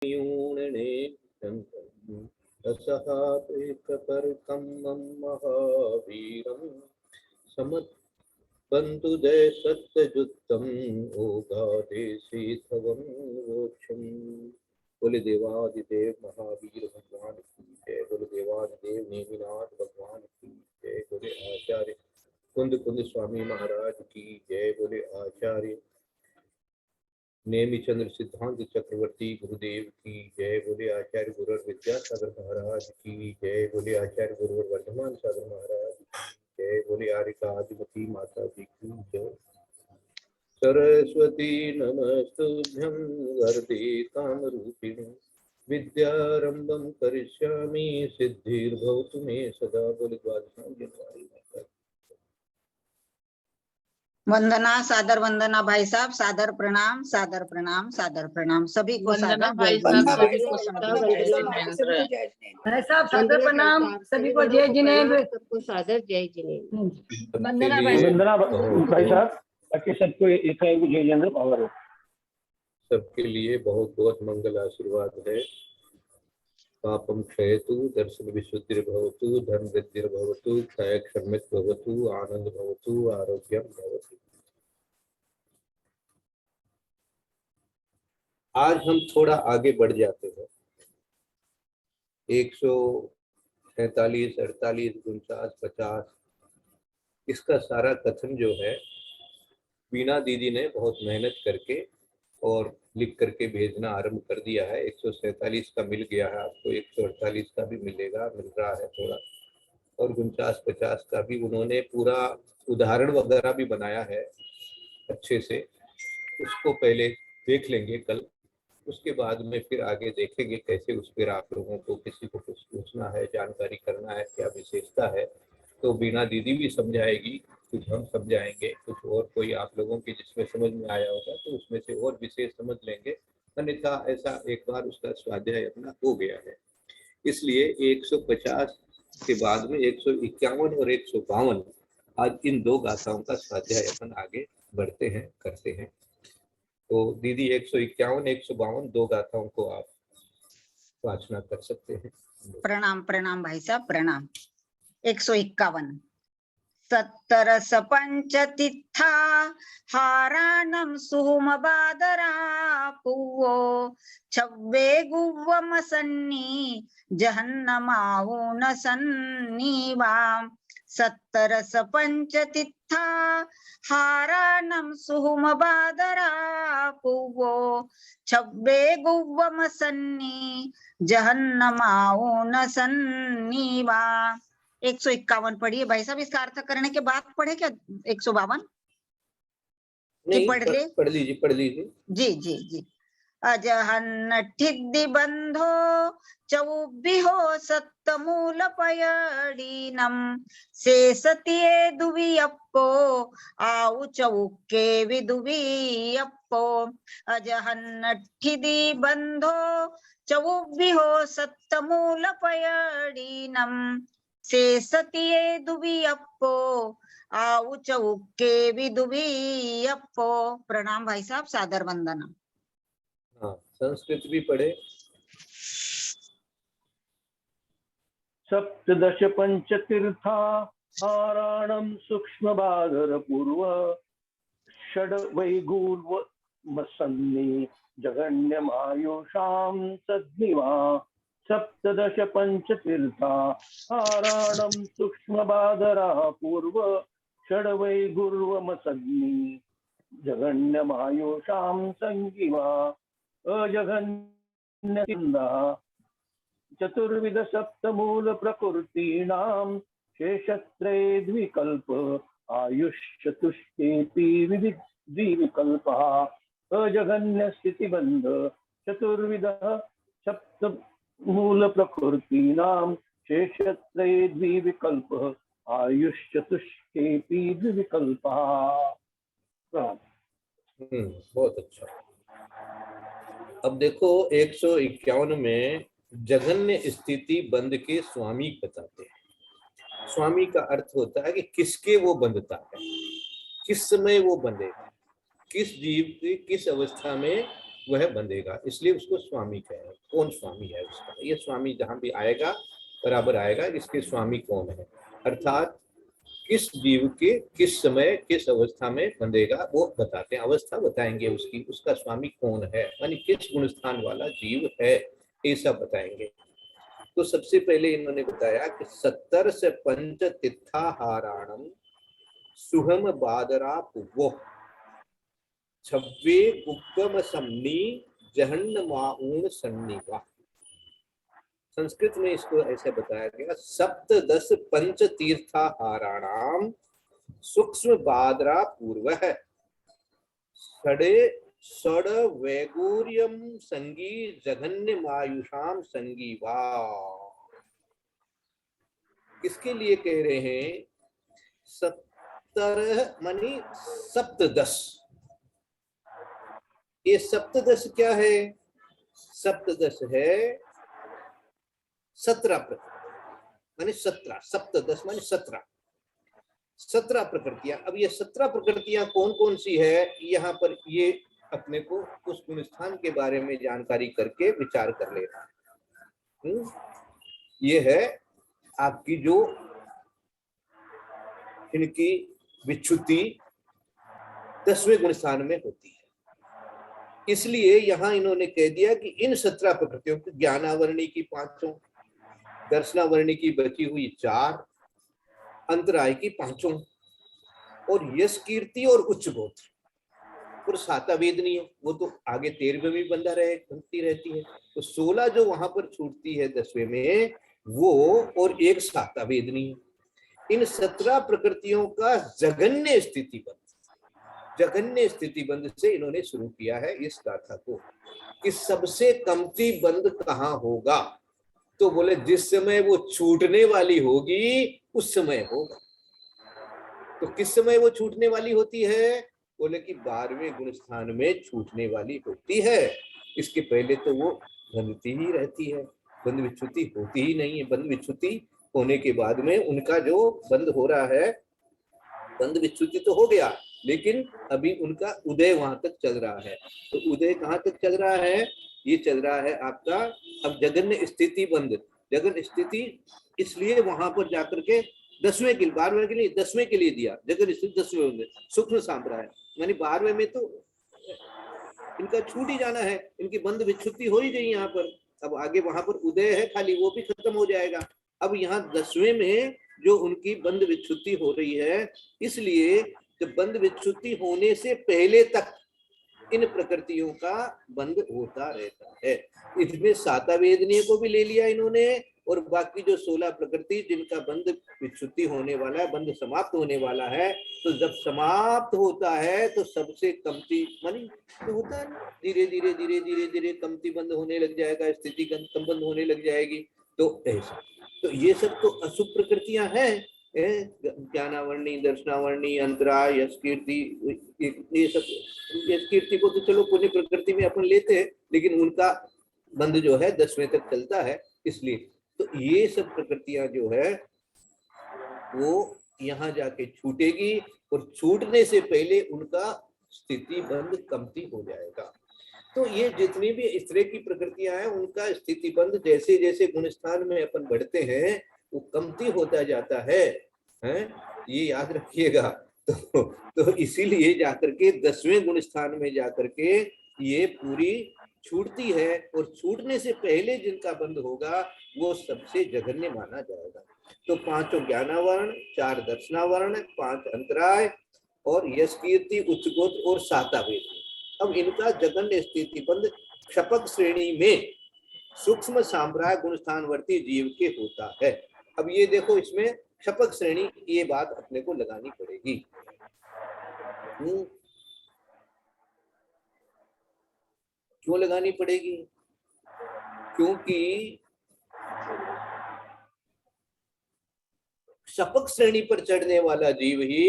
यूणने असहापेकपर्कं महावीरं समत्बन्धु जय सत्यजुत्तम ओगादेशे थवं वोक्षम। बोले देवादिदेव महावीर भगवान की जय। बोले देवादिदेव नेमिनाथ भगवान की जय। बोले आचार्य कुंद कुंद स्वामी महाराज की जय। बोले आचार्य नेमिचंद्र सिद्धांत चक्रवर्ती गुरुदेव की जय। बोले आचार्य गुरुवर विद्यासागर महाराज की जय। बोले आचार्य गुरुवर वर्धमान सागर महाराज की जय। बोले आर्यका आदिमती माता जी की जय। सरस्वती नमस्तुभ्यं वरदे कामरूपिणी विद्यारंभं करिष्यामि सिद्धिर्भवतु मे सदा। बोले द्वादशांगी वंदना, सादर वंदना भाई साहब, सादर प्रणाम, सादर प्रणाम, सादर प्रणाम सभी को। सादर भाई साहब, सभी को सादर प्रणाम, सभी को जय जिनेंद्र, सबको सादर जय जिनेंद्र। वंदना भाई साहब, ताकि सबको एक जय जिनेंद्र पावर हो। सबके लिए बहुत बहुत मंगल आशीर्वाद है। पापम क्षयतु, दर्शन विशुद्धिर्भवतु, धन वृद्धिर्भवतु, क्षय क्षम्यद्भवतु, आनंद भवतु, आरोग्यम भवतु। आज हम थोड़ा आगे बढ़ जाते हैं। 143, 48, 49, 50 इसका सारा कथन जो है वीणा दीदी ने बहुत मेहनत करके और लिख करके भेजना आरंभ कर दिया है। 147 का मिल गया है आपको, 148 का भी मिल रहा है थोड़ा, और 49, 50 का भी उन्होंने पूरा उदाहरण वगैरह भी बनाया है अच्छे से। उसको पहले देख लेंगे कल, उसके बाद में फिर आगे देखेंगे कैसे उस पर आप लोगों को किसी को कुछ पूछना है, जानकारी करना है, क्या विशेषता है तो वीणा दीदी भी समझाएगी, कुछ हम समझाएंगे, कुछ और कोई आप लोगों की जिसमें समझ में आया होगा तो उसमें से और विशेष समझ लेंगे। अन्यथा ऐसा एक बार उसका स्वाध्याय अपना हो गया है। इसलिए 150 के बाद में 151 और 152 आज इन दो गाथाओं का स्वाध्याय अपन आगे बढ़ते हैं, करते हैं। तो दीदी 151, 152 दो गाथाओं को आप वाचना कर सकते हैं। प्रणाम प्रणाम भाई साहब, प्रणाम। 151 सत्तरस पंचतिथा हाराणं सुमबादरा पुवो छव्वे गुव्वम सन्नी जहन्नमावून सन्नीवाम। सत्तरस पंचतिथा हाराणं सुमबादरा पुवो छव्वे गुव्वम सन्नी जहन्नमावून सन्नीवा। 151 पढ़िए भाई साहब, इसका अर्थ करने के बाद पढ़े क्या 152? नहीं, पढ़ ले, पढ़ लीजिए जी जी जी। अजहन्नठिद्दि बंधो चौबिहो सत्तमूल पयडीनम शेषतिये दुवियप्पो आउ चौके विदुवियप्पो। अजहन्नठिद्दि बंधो चौबिहो सत्तमूल पयडीनम शेषतिये दुवियप्पो आउ चौके विदुवियप्पो। प्रणाम भाई साहब, सादर वंदना। हाँ, संस्कृत भी पढ़े। सप्तदश पंचतीर्था हाराणं सूक्ष्मबादर पूर्व षड वैगूर्वमसन्नि जगन्यमायुषां सद्निवा। सप्तदश पंचतीर्था हाराणं सूक्ष्मबादरा पूर्व षड वैगूर्वमसन्नि जगन्यमायुषां संगिवा। अजघन्यसिन्धा चतुर्विध सप्तमूल प्रकृतीनां शेषत्रये द्विकल्प आयुष्चतुष्टेऽपि द्विविकल्पः। अजघन्य स्थितिबन्ध चतुर्विधः सप्तमूल प्रकृतीनां शेषत्रये द्विविकल्पः आयुष्चतुष्टेऽपि द्विविकल्पः। बहुत अच्छा। अब देखो 151 में जघन्य स्थिति बंध के स्वामी बताते हैं। स्वामी का अर्थ होता है कि किसके वो बंधता है, किस समय वो बंधेगा, किस जीव की किस अवस्था में वह बंधेगा, इसलिए उसको स्वामी कहें। कौन स्वामी है उसका? ये स्वामी जहां भी आएगा बराबर आएगा, इसके स्वामी कौन है, अर्थात किस जीव के किस समय किस अवस्था में बंधेगा वो बताते हैं, अवस्था बताएंगे उसकी, उसका स्वामी कौन है, यानी किस गुणस्थान वाला जीव है, ऐसा बताएंगे। तो सबसे पहले इन्होंने बताया कि 70 से पंच तिथाहाराणम सुहम बादरा पूर्वो 26 कुक्कम सम्नी जहन्न माऊन सन्निवा। संस्कृत में इसको ऐसे बताया गया, 7 पंच तीर्थाहाराणाम सूक्ष्म बादरा पूर्व है षडे षड वैगूर्यम संगी जघन्य मायुषाम संगीवा। किसके लिए कह रहे हैं? 70 मानी सप्तदश। ये सप्तदश क्या है? सप्तदश है 17 प्रकृति, मानी 17, सप्तदश मानी 17 प्रकृतियां। अब ये 17 प्रकृतियां कौन कौन सी है, यहाँ पर ये अपने को उस गुणस्थान के बारे में जानकारी करके विचार कर लेना। ये है आपकी जो इनकी विच्छुति 10वें गुणस्थान में होती है। इसलिए यहाँ इन्होंने कह दिया कि इन 17 प्रकृतियों की ज्ञानावरणी की 5, दर्शनावरणी की बची हुई 4, अंतराय की 5 और यश कीर्ति और उच्च गोत्र और सातावेदनी है, वो तो आगे 13वें में बनती रहती है। तो 16 जो वहां पर छूटती है 10वें में वो और एक सातावेदनी है। इन 17 प्रकृतियों का जघन्य स्थिति बंध से इन्होंने शुरू किया है इस गाथा को कि सबसे कमती बंद कहाँ होगा, तो बोले जिस समय वो छूटने वाली होगी उस समय होगा। तो किस समय वो छूटने वाली होती है? बोले कि 12वें गुणस्थान में छूटने वाली होती है। इसके पहले तो वो बंधती ही रहती है, बंध विच्छुति होती ही नहीं है। बंध विच्छुति होने के बाद में उनका जो बंध हो रहा है, बंध विच्छुति तो हो गया लेकिन अभी उनका उदय वहां तक चल रहा है। तो उदय कहाँ तक चल रहा है? ये चल रहा है आपका अब जगन्य स्थिति बंध। जगन स्थिति इसलिए वहां पर जाकर के 10वें के 12वें के लिए 10वें के लिए दिया, जगन स्थिति 10वें में सूक्ष्म सांप्राय, यानी 12वें में तो इनका छूट ही जाना है, इनकी बंध विच्छुति हो ही गई यहाँ पर। अब आगे वहां पर उदय है खाली, वो भी खत्म हो जाएगा। अब यहाँ 10वें में जो उनकी बंध विच्छुति हो रही है, इसलिए जब बंध विच्छुति होने से पहले तक इन प्रकृतियों का बंध होता रहता है। इसमें सातावेदनीय को भी ले लिया इन्होंने और बाकी जो 16 प्रकृति जिनका बंध विच्छुति होने वाला है, बंध समाप्त होने वाला है, तो जब समाप्त होता है तो सबसे कमती मानी तो होता है, धीरे धीरे धीरे धीरे धीरे कमती बंद होने लग जाएगा, स्थिति कम बंद होने लग जाएगी। तो ऐसा, तो ये सब तो अशुभ प्रकृतियां हैं, ज्ञानावरणी, दर्शनावरणी, अंतराय, यश कीर्ति, ये सब। यश कीर्ति को तो चलो पुण्य प्रकृति में अपन लेते हैं, लेकिन उनका बंध जो है 10वें तक चलता है, इसलिए तो ये सब प्रकृतियां जो है वो यहाँ जाके छूटेगी और छूटने से पहले उनका स्थिति बंध कमती हो जाएगा। तो ये जितनी भी इस तरह की प्रकृतियां हैं उनका स्थिति बंध जैसे जैसे गुणस्थान में अपन बढ़ते हैं वो कमती होता जाता है, ये याद रखिएगा। तो इसीलिए जाकर के 10वें गुणस्थान में जाकर के ये पूरी छूटती है और छूटने से पहले जिनका बंध होगा वो सबसे जघन्य माना जाएगा। तो 5 ज्ञानावरण, 4 दर्शनावरण, 5 अंतराय और यश कीर्ति, उच्च गोत्र और सातावेद। अब इनका जघन्य स्थिति बंध क्षपक श्रेणी में सूक्ष्म सांप्राय गुणस्थानवर्ती जीव के होता है। अब ये देखो इसमें क्षपक श्रेणी, ये बात अपने को लगानी पड़ेगी। क्यों लगानी पड़ेगी? क्योंकि क्षपक श्रेणी पर चढ़ने वाला जीव ही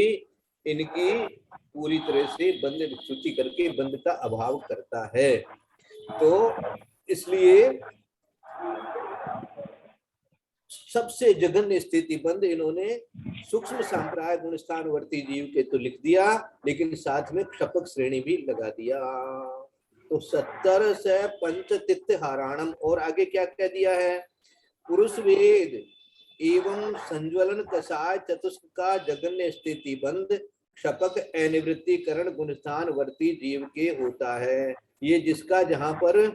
इनकी पूरी तरह से बंध विच्छुति करके बंध का अभाव करता है। तो इसलिए सबसे जघन्य स्थिति बंध इन्होंने सूक्ष्म सांप्राय गुणस्थानवर्ती जीव के तो लिख दिया, लेकिन साथ में क्षपक श्रेणी भी लगा दिया। तो 70 से पंचतित्थ हाराणम, और आगे क्या कह दिया है, पुरुष वेद एवं संज्वलन कषाय चतुष्क का जगन्य स्थिति बंद क्षपक अनिवृत्तिकरण गुणस्थान वर्ती जीव के होता है। ये जिसका जहां पर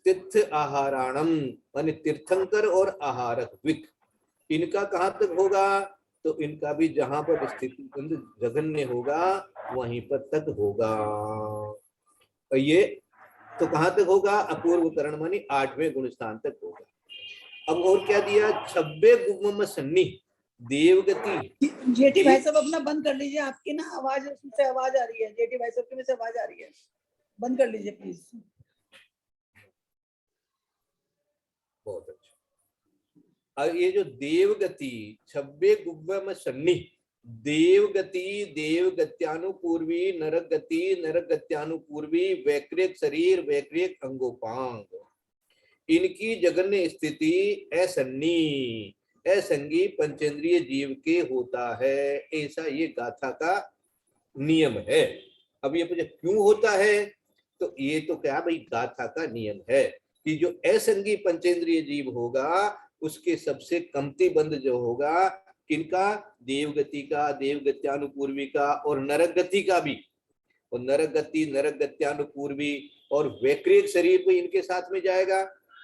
तीर्थ आहाराणम माने तीर्थंकर और आहारक विक, इनका कहां तक होगा, तो इनका भी जहां पर स्थिति बंद जगन्य होगा वहीं पर तक होगा। और ये तो कहां तक होगा, अपूर्व करण मानी 8वें गुण स्थान तक होगा। अब और क्या दिया, 26 गुम सन्नी देवगति। जेठी भाई साहब अपना बंद कर लीजिए, आपकी ना आवाज उसमें से आवाज आ रही है, जेठी भाई साहब की में से आवाज आ रही है, बंद कर लीजिए प्लीज। बहुत अच्छा। और ये जो देवगति 26 गुम सन्नी देवगति देवगत्यानुपूर्वी नरगति नरगत्यानुपूर्वी वैक्रिक शरीर वैक्रिक अंगोपांग, इनकी जगन्य स्थिति असन्नी असंगी पंचेंद्रिय जीव के होता है, ऐसा ये गाथा का नियम है। अब ये पूछे क्यों होता है, तो ये तो क्या भाई गाथा का नियम है कि जो असंगी पंचेंद्रिय जीव होगा उसके सबसे कमती बंध जो होगा किनका, देवगति का देवगत्यानुपूर्वी का और नरगति का भी, और नरगति नरगत्यानुपूर्वी और वैक्रिक शरीर भी इनके साथ में जाएगा,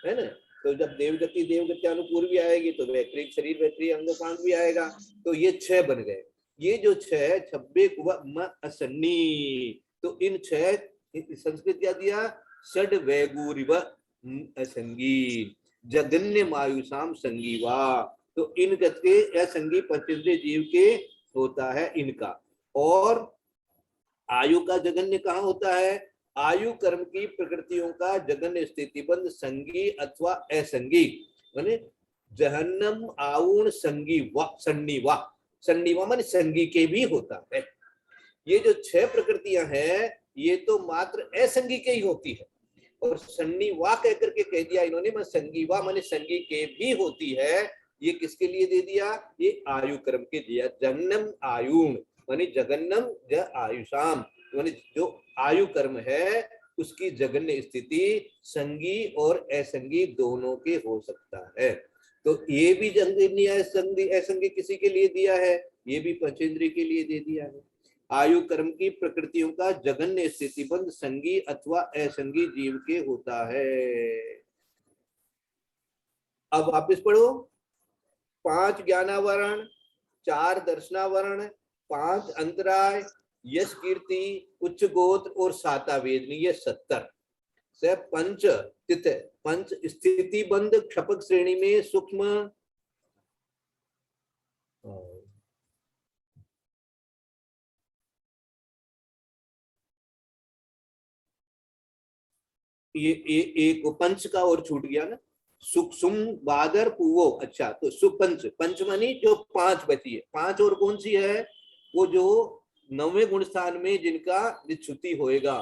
है ना। तो जब देवगति देवगत्यानुपूर्वी आएगी तो वैक्रिक शरीर वैक्रिक अंगोपांग भी आएगा, तो ये 6 बन गए। ये जो 6 26 असन्नी, तो इन 6 संस्कृत क्या दिया, षड वैगुरिव असंगी जगन्य मायुषाम संगीवा, तो इन गत के असंगी पंचेंद्रिय जीव के होता है इनका। और आयु का जगन्य कहाँ होता है, आयु कर्म की प्रकृतियों का जगन्य स्थितिबंध संगी अथवा असंगी, माने जहन्नम आउण संगी व सन्निवा, सन्निवा माने संगी के भी होता है। ये जो 6 प्रकृतियां हैं ये तो मात्र असंगी के ही होती है, और सन्निवा कहकर के कह दिया इन्होंने, मैं संगीवा माने संगी के भी होती है। ये किसके लिए दे दिया, ये आयु कर्म के दिया। जन्नम आयुण माने जगन्नम ज आयुषाम, माने जो आयु कर्म है उसकी जगन्य स्थिति संगी और असंगी दोनों के हो सकता है। तो ये भी जगन्य असंगी किसी के लिए दिया है, ये भी पंचेंद्रिय के लिए दे दिया है। आयु कर्म की प्रकृतियों का जगन्य स्थितिबंध संगी अथवा असंगी जीव के होता है। अब वापिस पढ़ो, 5 ज्ञानावरण, 4 दर्शनावरण, 5 अंतराय, यश कीर्ति, उच्च गोत्र और 7 वेदनी, ये 70 से पंच तिथ पंच स्थिति बंद क्षपक श्रेणी में सूक्ष्म ये एक पंच का और छूट गया ना, सुम बादर पूवो। अच्छा, तो सुपंच पंच मानी जो 5 बची है, 5 और कौन सी है, वो जो 9वें गुण स्थान में जिनका निश्चुति होएगा,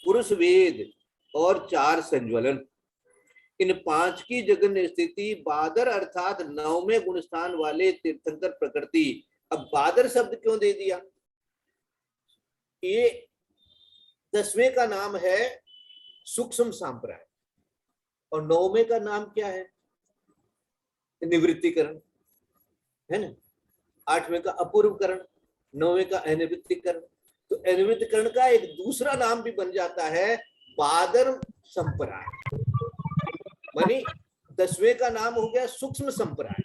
पुरुष वेद और 4 संज्वलन, इन 5 की जगन्य स्थिति बादर अर्थात 9वें गुण स्थान वाले तीर्थंकर प्रकृति। अब बादर शब्द क्यों दे दिया, ये 10वें का नाम है सूक्ष्म सांप्राय और 9वें का नाम क्या है, निवृत्तिकरण, है ना। 8वें का अपूर्वकरण, 9वें का अनिवृत्तिकरण। तो अनिवृत्तिकरण का एक दूसरा नाम भी बन जाता है बादर संप्राय, मानी 10वें का नाम हो गया सूक्ष्म संप्राय।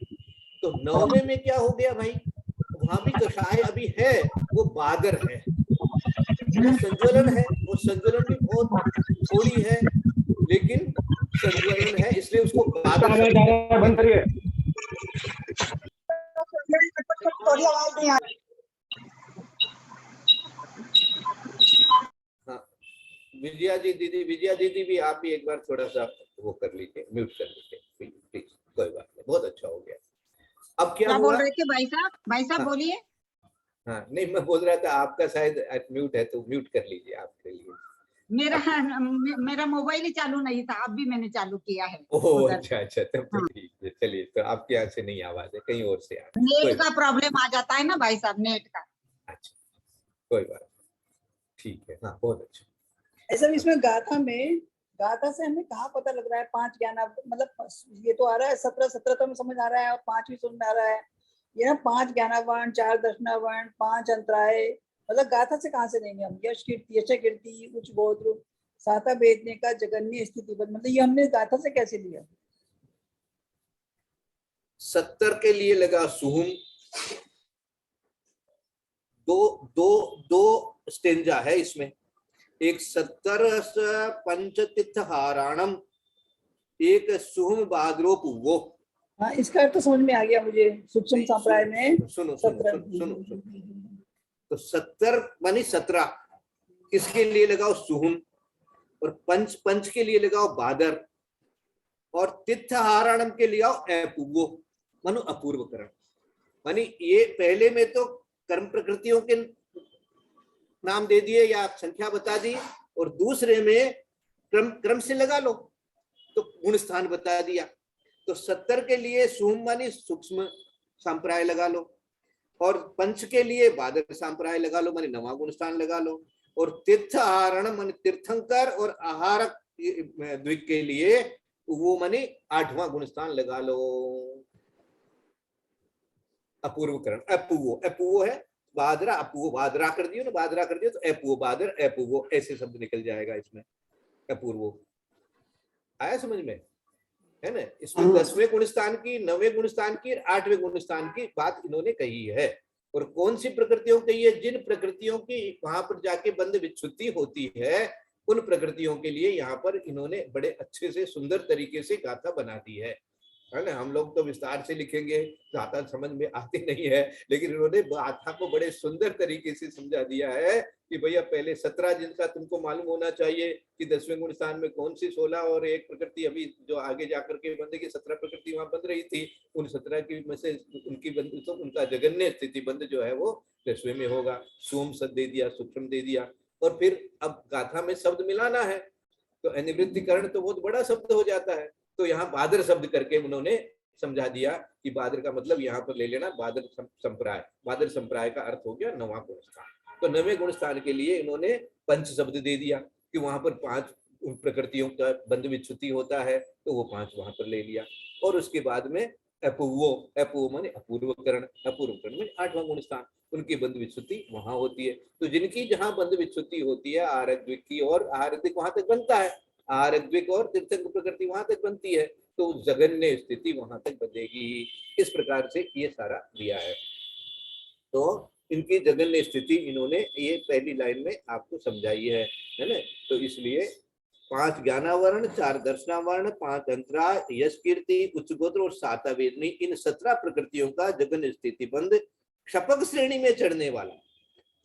तो 9वें में क्या हो गया भाई, वहां भी कषाय अभी है, वो बादर है, वो संज्वलन है, वो संज्वलन भी बहुत थोड़ी है लेकिन संज्वलन है, इसलिए उसको बादर बंद करिए। हाँ, विजया जी दीदी, विजया दीदी भी आप भी एक बार थोड़ा सा वो कर लीजिए, म्यूट कर लीजिए प्लीज, कोई बात नहीं, बहुत अच्छा हो गया। अब क्या बोल रहे थे भाई साहब? भाई साहब बोलिए। हाँ, नहीं मैं बोल रहा था आपका शायद म्यूट है, तो म्यूट कर लीजिए आपके लिए। मेरा मोबाइल ही चालू नहीं था, अब भी मैंने चालू किया है। ओह अच्छा अच्छा, तब तो ठीक है। चलिए, तो आपके यहाँ से नहीं आवाज है, कहीं और से आ रही है। नेट का प्रॉब्लम आ जाता है ना भाई साहब, नेट का। अच्छा, कोई बात ठीक है। हाँ, बहुत अच्छा। ऐसा भी इसमें गाथा से हमें कहाँ पता लग रहा है 5 ज्ञान, मतलब ये तो आ रहा है 17 तो हमें समझ आ रहा है और 5 भी समझ में आ रहा है। ये ना 5 ज्ञानावर्ण, 4 दर्शनावर्ण, 5 अंतराय, मतलब गाथा से कहाँ से लेंगे हम? यश कीर्ति, यश कीर्ति, उच्च गोत्र, साता वेदने का, जगन्य स्थिति, मतलब ये हमने गाथा से कैसे लिया? 70 के लिए लगा सुहुम, दो स्टेंजा है इसमें। एक 70 पंचतीर्थ हाराणम, एक सुहुम भाद्रो पुव्वो। हाँ, इसका अर्थ तो समझ में आ गया मुझे। सूक्ष्म संप्रदाय में सुनो 17 तो 70 मानी 17 किसके लिए लगाओ? सुहुम। और पंच के लिए लगाओ भादर, और तीर्थहारणम के लिए आओ अपूर्वो, मानो अपूर्वकरण। मानी ये पहले में तो कर्म प्रकृतियों के नाम दे दिए या संख्या बता दी, और दूसरे में क्रम से लगा लो तो गुण स्थान बता दिया। तो 70 के लिए सुहुम मानी सूक्ष्म संप्राय लगा लो, और पंच के लिए भादर संप्राय लगा लो मानी नवा गुण स्थान लगा लो, और तीर्थ आहारण मानी तीर्थंकर और आहारक द्विक के लिए वो मानी 8वां गुण स्थान लगा लो। अपूर्वकरण अपूर्व है भादरा, अपूर्व भादरा कर दियो ना, भादरा कर दियो तो अपूर्व भादर अपूर्व ऐसे शब्द निकल जाएगा इसमें। अपूर्व आया समझ में, है ना? इसमें 10वें गुण स्थान की, 9वें गुण स्थान की, 8वें गुण स्थान की बात इन्होंने कही है। और कौन सी प्रकृतियों कही है? जिन प्रकृतियों की वहां पर जाके बंध विच्छुत्ति होती है, उन प्रकृतियों के लिए यहाँ पर इन्होंने बड़े अच्छे से सुंदर तरीके से गाथा बना दी है ना? हम लोग तो विस्तार से लिखेंगे, गाथा समझ में आती नहीं है, लेकिन इन्होंने गाथा को बड़े सुंदर तरीके से समझा दिया है कि भैया पहले 17 जिनका तुमको मालूम होना चाहिए कि 10वें गुण स्थान में कौन सी 16 और एक प्रकृति अभी जो आगे जाकर के बंधेगी, 17 प्रकृति वहां बंध रही थी, उन 17 की में से उनकी बंध, तो उनका जगन्य स्थिति बंध जो है वो 10वें में होगा। सोम सद दे दिया, सूक्ष्म दे दिया, और फिर अब गाथा में शब्द मिलाना है तो अनिवृत्तिकरण तो बहुत बड़ा शब्द हो जाता है, तो यहाँ बादर शब्द करके उन्होंने समझा दिया कि बादर का मतलब यहाँ पर ले लेना बादर संप्राय। बादर संप्राय का अर्थ हो गया 9वां गुण स्थान। तो 9वें गुण स्थान के लिए इन्होंने पंच शब्द दे दिया कि वहां पर 5 प्रकृतियों का बंध विच्छुत्ति होता है, तो वो 5 वहां पर ले लिया। और उसके बाद में अपूर्व माने अपूर्वकरण, अपूर्वकरण में 8वां गुण स्थान, उनकी बंध विच्छुत्ति वहां होती है। तो जिनकी जहां बंध विच्छुत्ति होती है आहारक द्विक की, और आहारक द्विक वहां तक बनता है, आहारक द्विक और तीर्थंक प्रकृति वहां तक बनती है, तो जगन्य स्थिति वहां तक बनेगी। इस प्रकार से ये सारा दिया है। तो इनकी जगन्य स्थिति इन्होंने ये पहली लाइन में आपको समझाई है ना? तो इसलिए 5 ज्ञानावरण, 4 दर्शनावरण, 5 अंतरा, यश कीर्ति, उच्च गोत्र और साता वेदनी, इन 17 प्रकृतियों का जगन्य स्थिति बंध क्षपक श्रेणी में चढ़ने वाला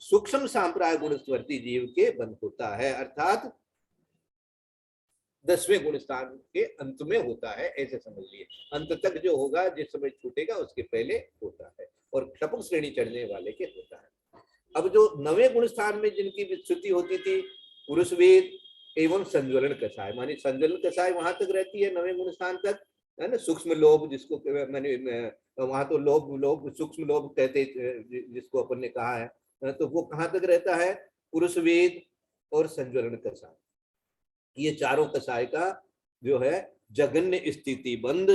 सूक्ष्म सांप्राय गुणस्वर्ती जीव के बंध होता है, अर्थात 10वें गुण स्थान के अंत में होता है, ऐसे समझ लिए। अंत तक जो होगा, जिस समय छूटेगा उसके पहले होता है, और क्षपक श्रेणी चढ़ने वाले के होता है। अब जो 9वें गुण स्थान में जिनकी विच्छुत्ति होती थी, पुरुष वेद एवं संज्वलन कषाय, मानी संज्वलन कषाय वहां तक रहती है 9वें गुण स्थान तक, है ना? सूक्ष्म लोभ जिसको मैंने वहां तो लोभ सूक्ष्म लोभ कहते जिसको अपन ने कहा है, तो वो कहाँ तक रहता है? पुरुष वेद और संज्वलन कषाय, ये चारों कषाय का जो है जगन्य स्थिति बंध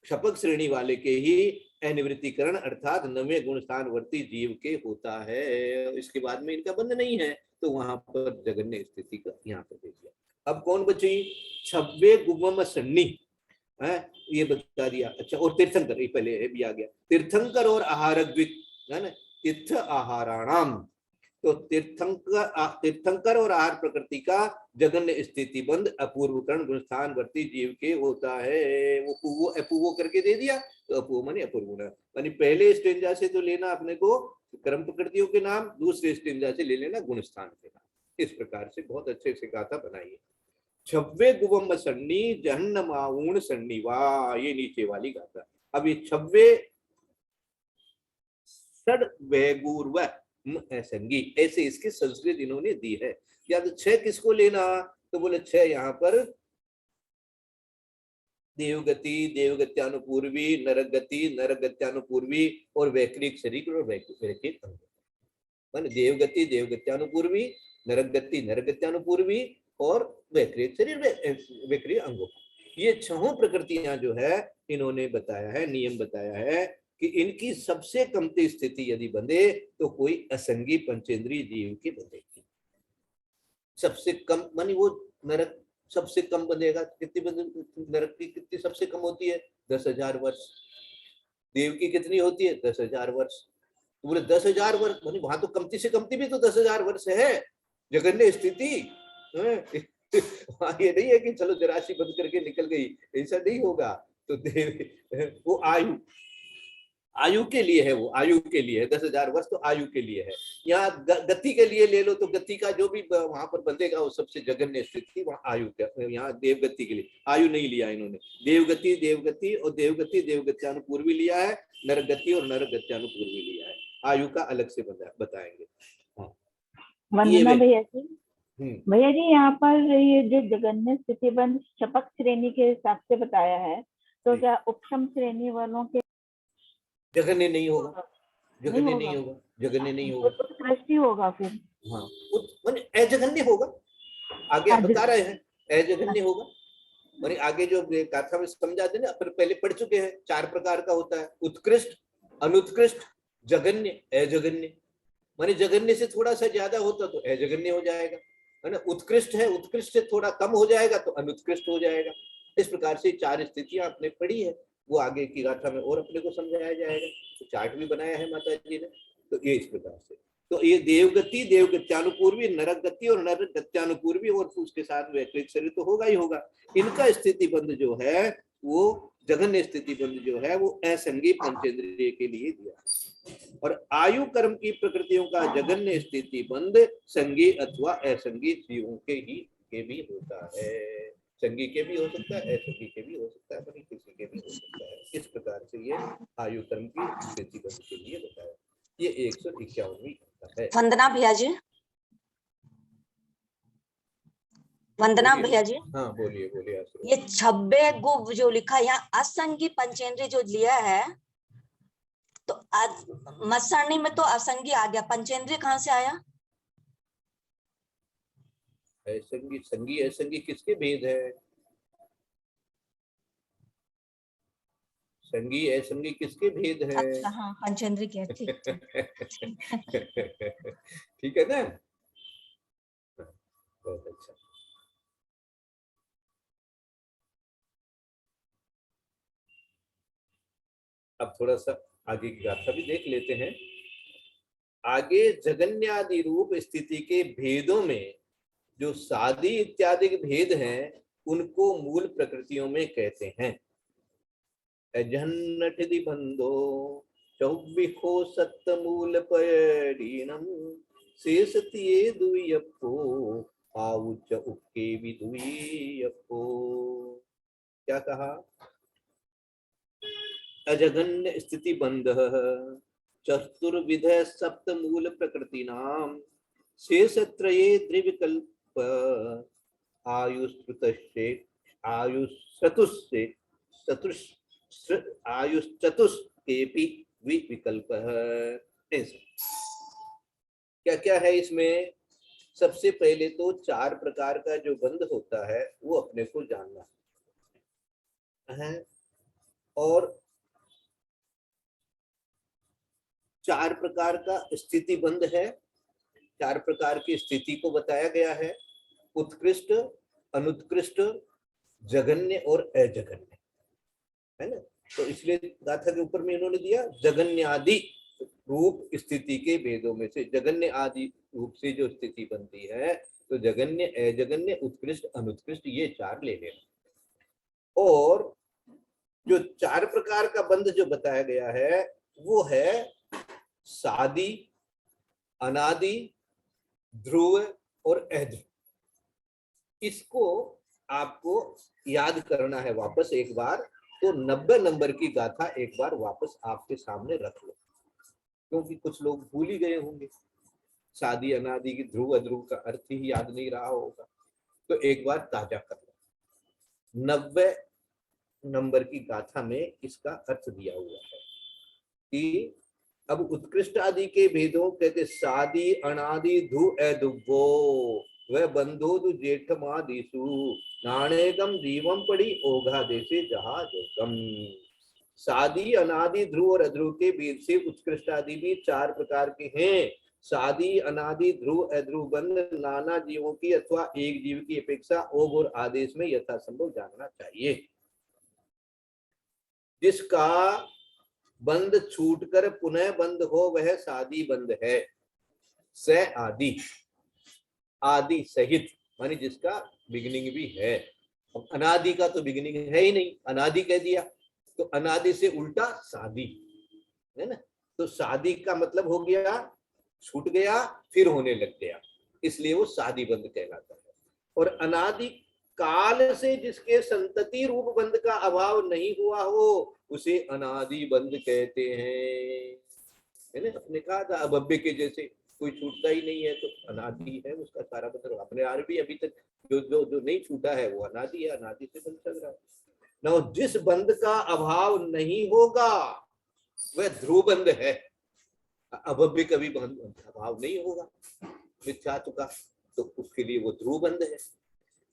क्षपक श्रेणी वाले के ही अनिवृत्तिकरण अर्थात 9वें गुण स्थान वर्ती जीव के होता है। इसके बाद में इनका बंध नहीं है, तो वहां पर जगन्य स्थिति का यहाँ पर दे दिया। अब कौन बची? 26 गुमम सन्नी है, ये बता दिया। अच्छा, और तीर्थंकर, ये पहले भी आ गया, तीर्थंकर और आहारक द्विक, है ना? तीर्थ आहाराणाम, तो तीर्थंकर और आहार प्रकृति का जगन्य स्थिति बंध अपूर्वकरण गुण स्थान वर्ती जीव के होता है। वो अपूर्व करके दे दिया, तो अपूर्व माने अपूर्व मानी पहले स्टेंजा से तो लेना अपने को कर्म प्रकृतियों के नाम, दूसरे स्टेंजा से ले लेना गुण स्थान के नाम। इस प्रकार से बहुत अच्छे से गाथा बनाइए। 26 गुवम सन्नी जहन्नमाऊण सन्नी, वाह, ये नीचे वाली गाथा। अब ये 26 षड वैगुर्व संगी, ऐसे इसकी संस्कृत इन्होंने दी है। या तो 6 किसको लेना? तो बोले 6 यहाँ पर देवगति, देवगत्यानुपूर्वी, नरगति, नरगत्यानुपूर्वी और वैक्रिक शरीर और वैक्रिक अंग। देवगति, देवगत्यानुपूर्वी, नरगति, नरगत्यानुपूर्वी और वैक्रिय शरीर वैक्रिय अंगों का। ये छहों प्रकृतियां जो है इन्होंने बताया है, नियम बताया है कि इनकी सबसे कमती स्थिति यदि बंधे तो कोई असंगी पंचेंद्रीय जीव की बंधेगी। सबसे कम मानी वो नरक सबसे कम बंधेगा। कितनी नरक की कितनी सबसे कम होती है? 10,000 वर्ष। देव की कितनी होती है? 10,000 वर्ष। पूरे 10,000 वर्ष मानी वहां तो कमती से कमती भी तो 10,000 वर्ष है। जघन्य स्थिति। वहां ये नहीं है कि चलो 84 बंद करके निकल गई, ऐसा नहीं होगा। तो देव वो आयु के लिए है, वो आयु के लिए है। 10,000 वर्ष तो आयु के लिए है। यहाँ गति के लिए ले लो तो गति का जो भी वहां पर बंधेगा वो सबसे जघन्य स्थिति वहां आयु का। यहाँ देवगति के लिए आयु नहीं लिया इन्होंने। देवगति और देवगत्यानुपूर्वी लिया है, नरगति और नरगत्यानुपूर्वी लिया है। आयु का अलग से बताएंगे। वंदना भैया जी, हम्म, भैया जी यहाँ पर ये जो जगन्य स्थिति बंध शपथ श्रेणी के हिसाब से बताया है, तो क्या उपशम श्रेणी वालों के जघन्य नहीं होगा, जघन्य नहीं होगा, जघन्य नहीं होगा। उत्कृष्ट ही होगा फिर। हाँ, अजघन्य होगा। आगे आप बता रहे हैं अजघन्य होगा। माने आगे जो गाथा में समझाते ना, पहले पढ़ चुके हैं। 4 प्रकार का होता है, उत्कृष्ट, अनुत्कृष्ट, जघन्य, अजघन्य। माने जघन्य से थोड़ा सा ज्यादा होता तो अजघन्य हो जाएगा, है ना। उत्कृष्ट है, उत्कृष्ट से थोड़ा कम हो जाएगा तो अनुत्कृष्ट हो जाएगा। इस प्रकार से 4 स्थितियां आपने पढ़ी है, वो आगे की गाथा में और अपने को समझाया जाएगा। तो चार्ट भी बनाया है माता जी ने। तो ये इस प्रकार से, तो ये देवगति, देवगत्यानुपूर्वी, नरगति और नरगत्यानुपूर्वी, और उसके साथ वैक्रिक शरीर तो होगा ही होगा। इनका स्थिति बंध जो है वो जघन्य स्थिति बंध जो है वो असंगी पंचेंद्रिय के लिए दिया। और आयु कर्म की प्रकृतियों का जघन्य स्थिति बंध संगी अथवा असंगी जीवों के भी होता है। संगी के भी हो सकता है, असंगी के भी हो सकता है, बल्कि किसी के भी हो सकता है। इस प्रकार से ये आयु कर्म की स्थिति बंध के लिए बताया। ये 151वीं है। वंदना भैया जी, वंदना बोलिए। भैया जी, हाँ बोलिए बोलिए। ये 26 गुव जो लिखा है यहाँ असंगी पंचेंद्रिय जो लिया है, तो मत्सरणी में तो असंगी आ गया, पंचेंद्रिय कहाँ से आया? असंगी संगी असंगी किसके भेद है? संगी असंगी किसके भेद है? अच्छा हाँ, पंचेंद्रिय के, ठीक ठीक है ना। बहुत अच्छा। अब थोड़ा सा आगे की गाथा भी देख लेते हैं। आगे जगन्यादि रूप स्थिति के भेदों में जो सादी इत्यादि के भेद हैं उनको मूल प्रकृतियों में कहते हैं। अजन्नठि बंधो चौबिखो सत्तमूल परीणम शेषतिये दुयप्पो आउच उक्के विदुयप्पो। क्या कहा? अजगन्य स्थिति बंध चतुर्विध सप्तमूल प्रकृतिनाम शेषत्रये द्विविकल्प आयुश्रुतस्य आयुश्चतुष्केपि विकल्प। क्या क्या है इसमें? सबसे पहले तो 4 प्रकार का जो बंध होता है वो अपने को जानना है। और 4 प्रकार का स्थिति बंध है। 4 प्रकार की स्थिति को बताया गया है, उत्कृष्ट, अनुत्कृष्ट, जघन्य और अजघन्य, है ना। तो इसलिए गाथा के ऊपर में इन्होंने दिया जघन्य आदि रूप स्थिति के भेदों में से। जघन्य आदि रूप से जो स्थिति बनती है तो जघन्य, अजघन्य, उत्कृष्ट, अनुत्कृष्ट, ये 4 ले लेना। और जो 4 प्रकार का बंध जो बताया गया है वो है सादी, अनादि, ध्रुव और अध्रुव। इसको आपको याद करना है वापस एक बार। तो 90 नंबर की गाथा एक बार वापस आपके सामने रख लो, क्योंकि कुछ लोग भूल ही गए होंगे। सादी, अनादि की, ध्रुव, अध्रुव का अर्थ ही याद नहीं रहा होगा, तो एक बार ताजा कर लो। 90 नंबर की गाथा में इसका अर्थ दिया हुआ है कि अब उत्कृष्ट आदि के भेदों कहते सादी, अनादि, ध्रुव, अध्रुवो। वह बंधोदु जेठमादिषु नाणेगम जीवम पड़ी ओघा देशे जहा जोगम। सादी, अनादि, ध्रुव और अध्रुव के भेद से उत्कृष्ट आदि भी 4 प्रकार के हैं। सादी, अनादि, ध्रुव, अध्रुव बंध नाना जीवों की अथवा एक जीव की अपेक्षा ओघ और आदेश में यथासंभव जानना चाहिए। जिसका बंध छूटकर पुनः बंध हो वह सादी बंध है। स आदि, आदि सहित मानी जिसका बिगिनिंग भी है। अब अनादि का तो बिगिनिंग है ही नहीं, अनादि कह दिया तो अनादि से उल्टा सादी है ना। तो सादी का मतलब हो गया छूट गया फिर होने लग गया, इसलिए वो सादी बंध कहलाता है। और अनादि काल से जिसके संतति रूप बंध का अभाव नहीं हुआ हो उसे अनादि बंध कहते हैं, है ना। अपने कहा था अभव्य के जैसे कोई छूटता ही नहीं है तो अनादि है उसका सारा बंध। अपने आरबी अभी तक जो जो जो नहीं छूटा है वो अनादि है, अनादि से बंध चल रहा है ना। जिस बंध का अभाव नहीं होगा वह ध्रुव बंध है। अभव्य कभी अभाव नहीं होगा मिथ्यात्व का, तो उसके लिए वो ध्रुव बंध है।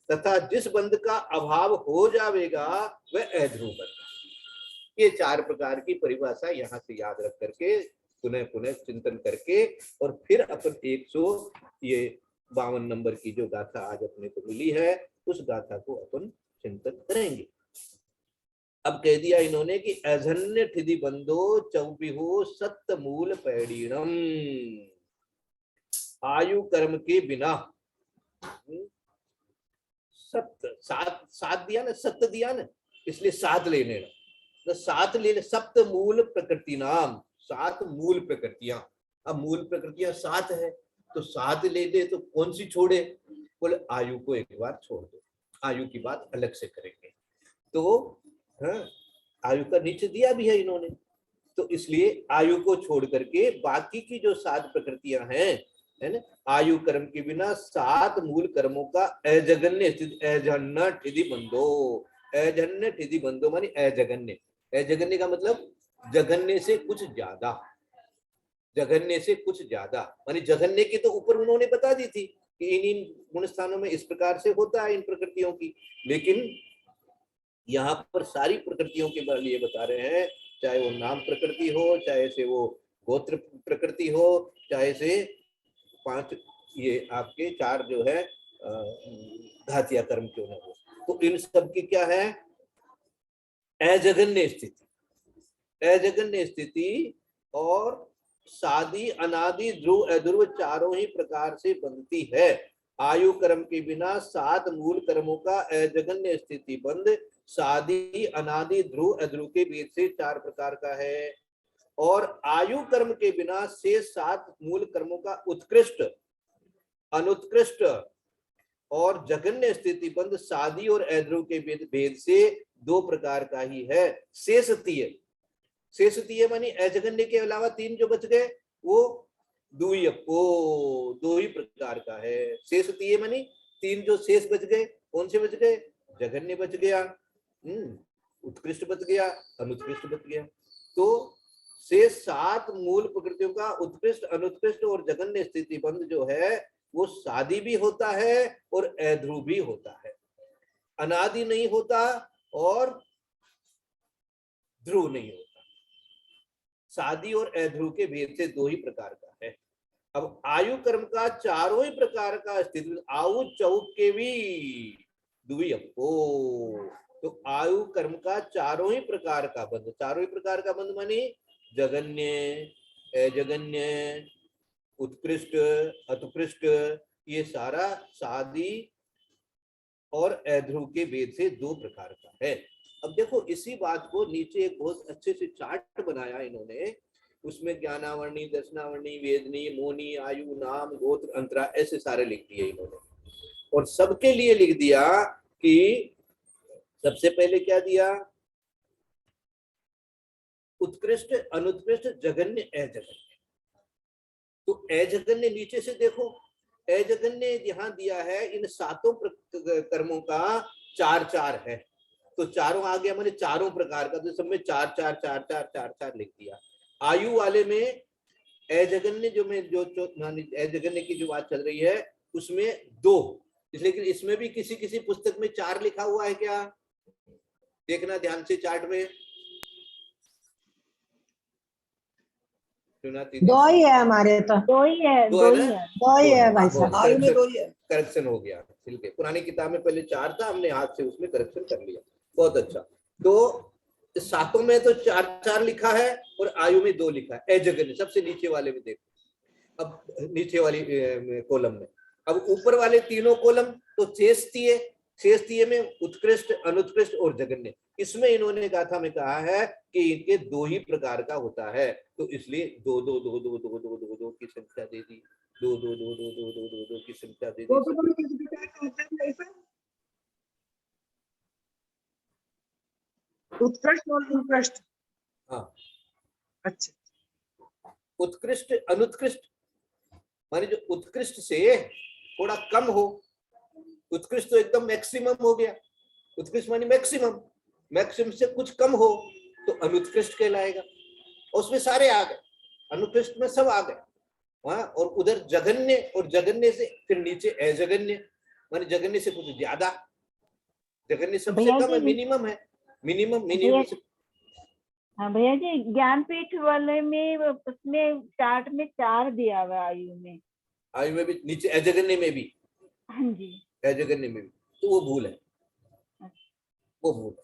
तथा जिस बंध का अभाव हो जाएगा वह अध्रुव बंध। ये 4 प्रकार की परिभाषा यहाँ से याद रख करके पुनः पुनः चिंतन करके और फिर अपन 152 नंबर की जो गाथा आज अपने को मिली है उस गाथा को अपन चिंतन करेंगे। अब कह दिया इन्होंने कि अजन्य ठिधि बंधो चौबिहो सत्य मूल पैड़ीणम। आयु कर्म के बिना सत्य, सात दिया ना, सत्य दिया ना, इसलिए सात ले लेना। तो सात ले, सप्त मूल प्रकृति नाम, 7 मूल प्रकृतियां। अब मूल प्रकृतियां 7 है तो 7 ले ले तो कौन सी छोड़े? बोले आयु को एक बार छोड़ दो, आयु की बात अलग से करेंगे। तो हाँ, आयु का नीचे दिया भी है इन्होंने, तो इसलिए आयु को छोड़ करके बाकी की जो 7 प्रकृतियां हैं, है ना, आयु कर्म के बिना 7 मूल कर्मों का अजगन्य स्थिति, अजन्य ठिधि बंधो। अजन्य ठिधि बंधो मानी अजगन्य। अजगन्य का मतलब जघन्य से कुछ ज्यादा, जघन्य से कुछ ज्यादा मानी जघन्य की तो ऊपर उन्होंने बता दी थी कि इन गुण स्थानों में इस प्रकार से होता है इन प्रकृतियों की, लेकिन यहाँ पर सारी प्रकृतियों के लिए बता रहे हैं, चाहे वो नाम प्रकृति हो, चाहे से वो गोत्र प्रकृति हो, चाहे से 5 ये आपके 4 जो है घातिया कर्म क्यों न हो, तो इन सब की क्या है? अजगन्य स्थिति। अजगन्य स्थिति और सादी, अनादि, ध्रुव, अध्रुव चारों ही प्रकार से बनती है। आयु कर्म के बिना 7 मूल कर्मों का अजगन्य स्थिति बंध सादी, अनादि, ध्रुव, अध्रुव के बीच से 4 प्रकार का है। और आयु कर्म के बिना से 7 मूल कर्मों का उत्कृष्ट, अनुत्कृष्ट और जघन्य स्थिति बंध सादी और अध्रुव के भेद से 2 प्रकार का ही है। शेषतीय, शेषतीय मानी अजगन्य के अलावा 3 जो बच गए वो दुयपो, 2 ही प्रकार का है। शेषतीय मानी 3 जो शेष बच गए, कौन से बच गए? जघन्य बच गया, उत्कृष्ट बच गया, अनुत्कृष्ट बच गया। तो से 7 मूल प्रकृतियों का उत्कृष्ट, अनुत्कृष्ट और जघन्य स्थिति बंध जो है वो सादी भी होता है और अध्रुव भी होता है, अनादि नहीं होता और ध्रुव नहीं होता। सादी और अध्रुव के भेद से 2 ही प्रकार का है। अब आयु कर्म का 4 ही प्रकार का स्थिति, आयु चौक के भी दुयपो, तो आयु कर्म का 4 ही प्रकार का बंध, 4 ही प्रकार का बंध मानी जगन्य, अजगन्य, उत्कृष्ट, अत्कृष्ट, ये सारा सादी और अध्रुव के भेद से 2 प्रकार का है। अब देखो इसी बात को नीचे एक बहुत अच्छे से चार्ट बनाया इन्होंने, उसमें ज्ञानावर्णी, दर्शनावर्णी, वेदनी, मोनी, आयु, नाम, गोत्र, अंतरा ऐसे सारे लिख दिए इन्होंने। और सबके लिए लिख दिया कि सबसे पहले क्या दिया? उत्कृष्ट, अनुत्कृष्ट, जघन्य, अजगन्य। तो अजगन्य नीचे से देखो, अजगन्य यहाँ दिया है इन 7 कर्मों का 4-4 है, तो चारों आ गया, मैंने 4 प्रकार का, तो सब में 4-4 4-4 4-4 लिख दिया। आयु वाले में अजगन्य जो में जो अजगन्य की जो बात चल रही है उसमें 2, लेकिन इसमें भी किसी किसी पुस्तक में 4 लिखा हुआ है क्या? देखना ध्यान से चार्ट में। दो ही है हमारे तो, दो ही है, दो दो है ही ना? है। दो ही है भाई साहब। आयु में 2 ही है। करेक्शन हो गया, ठीक है। पुरानी किताब में पहले 4 था, हमने हाथ से उसमें करेक्शन कर लिया, बहुत अच्छा। तो सातों में तो 4-4 लिखा है और आयु में 2 लिखा है। जगन्य सबसे नीचे वाले में देखो, अब नीचे वाली कॉलम में। अब ऊपर वाले तीनों कॉलम तो शेषतीय में उत्कृष्ट, अनुत्कृष्ट और जगन्य। इसमें इन्होंने गाथा में कहा है कि इनके 2 ही प्रकार का होता है, तो इसलिए 2 की संख्या दे दी, 2 की संख्या दे दी। उत्कृष्ट और उत्कृष्ट। हाँ, अच्छा, उत्कृष्ट अनुत्कृष्ट माने जो उत्कृष्ट से थोड़ा कम हो, उत्कृष्ट तो एकदम मैक्सिमम हो गया, उत्कृष्ट माने मैक्सिमम, मैक्सिमम से कुछ कम हो तो अनुत्कृष्ट कहलाएगा। उसमें सारे आ गए, अनुत्कृष्ट में सब आ गए वहां। और उधर जघन्य, और जघन्य से फिर नीचे अजगन्य, माने जघन्य से कुछ ज्यादा, जघन्य सबसे कम है, मिनिमम है, मिनिमम से। हाँ भैया जी, ज्ञानपीठ वाले में उसमें चार्ट में 4 दिया हुआ है आयु में। आयु में भी नीचे अजगन्य में भी, हाँ जी, अजगन्य में भी, तो वो भूल है, वो भूल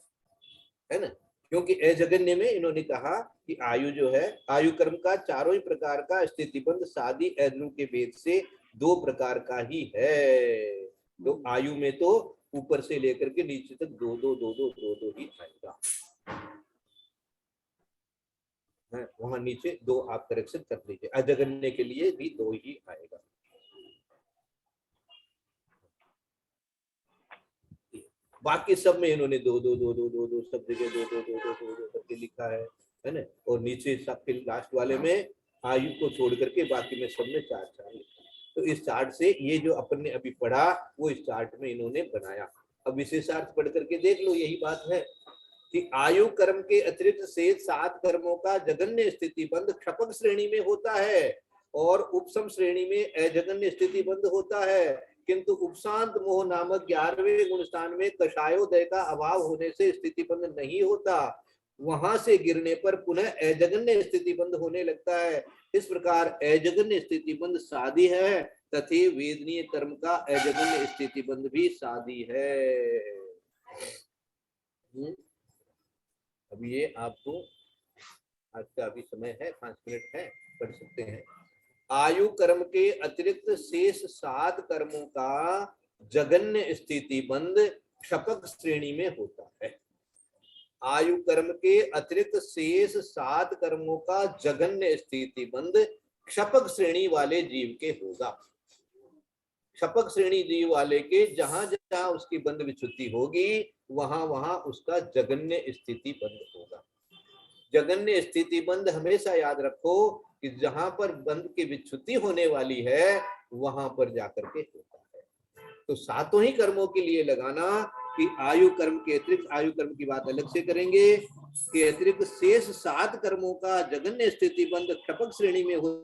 है ना। क्योंकि अजगन्य में इन्होंने कहा कि आयु जो है, आयु कर्म का चारों ही प्रकार का स्थितिबंध शादी अद्रु के भेद से 2 प्रकार का ही है। तो आयु में तो ऊपर से लेकर के नीचे तक 2 ही आएगा। वहां नीचे 2 आप करेक्शन कर लीजिए, अजगन्य के लिए भी 2 ही आएगा। बाकी सब में इन्होंने 2 सब जगह 2 करके लिखा है ना। और नीचे सब फिर लास्ट वाले में आयु को छोड़ करके बाकी में सब में 4 लिखा। तो इस चार्ट से ये जो अपन ने अभी पढ़ा वो इस चार्ट में इन्होंने बनाया। अब विशेषार्थ पढ़ करके देख लो, यही बात है कि आयु कर्म के अतिरिक्त से 7 कर्मों का जगन्य स्थिति बंध क्षपक श्रेणी में होता है और उपसम श्रेणी में अजगन्य स्थिति बंध होता है। किंतु उपशांत मोह नामक 11वें गुण स्थान में कषायोदय का अभाव होने से स्थिति बंध नहीं होता, वहां से गिरने पर पुनः अजगन्य स्थिति बंध होने लगता है। इस प्रकार अजगन्य स्थिति बंध साधी है तथा वेदनीय कर्म का अजगन्य स्थिति बंध भी साधी है। अब ये आपको आज का अभी समय है, 5 मिनट है, पढ़ सकते हैं। आयु कर्म के अतिरिक्त शेष 7 कर्मों का जगन्य स्थिति बंध क्षपक श्रेणी में होता है। आयु कर्म के अतिरिक्त शेष 7 कर्मों का जगन्य स्थिति बंध क्षपक श्रेणी वाले जीव के होगा। क्षपक श्रेणी जीव वाले के जहां जहां उसकी बंध विच्युति होगी वहां वहां उसका जगन्य स्थिति बंध होगा। जगन्य स्थिति बंध हमेशा याद रखो कि जहां पर बंध की विच्युति होने वाली है वहां पर जाकर के होता है। तो 7 ही कर्मों के लिए लगाना कि आयु कर्म के अतिरिक्त, आयु कर्म की बात अलग से करेंगे, के अतिरिक्त शेष 7 कर्मों का जगन्य स्थिति बंध क्षपक श्रेणी में हो